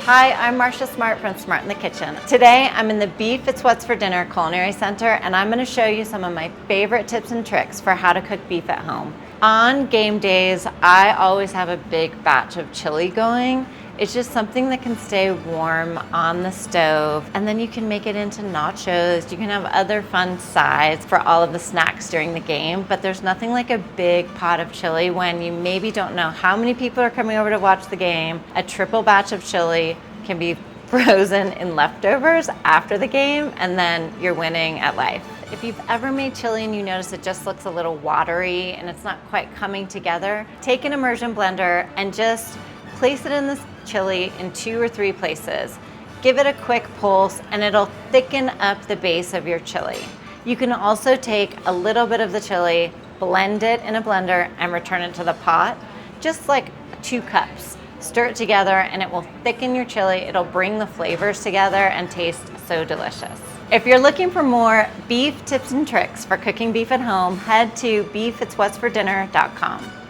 Hi, I'm Marcia Smart from Smart in the Kitchen. Today I'm in the Beef It's What's for Dinner Culinary Center, and I'm going to show you some of my favorite tips and tricks for how to cook beef at home. On game days, I always have a big batch of chili going. It's just something that can stay warm on the stove, and then you can make it into nachos. You can have other fun sides for all of the snacks during the game, but there's nothing like a big pot of chili when you maybe don't know how many people are coming over to watch the game. A triple batch of chili can be frozen in leftovers after the game, and then you're winning at life. If you've ever made chili and you notice it just looks a little watery and it's not quite coming together, take an immersion blender and just place it in this chili in 2 or 3 places. Give it a quick pulse and it'll thicken up the base of your chili. You can also take a little bit of the chili, blend it in a blender and return it to the pot, just like 2 cups. Stir it together and it will thicken your chili. It'll bring the flavors together and taste so delicious. If you're looking for more beef tips and tricks for cooking beef at home, head to beefitswhatsfordinner.com.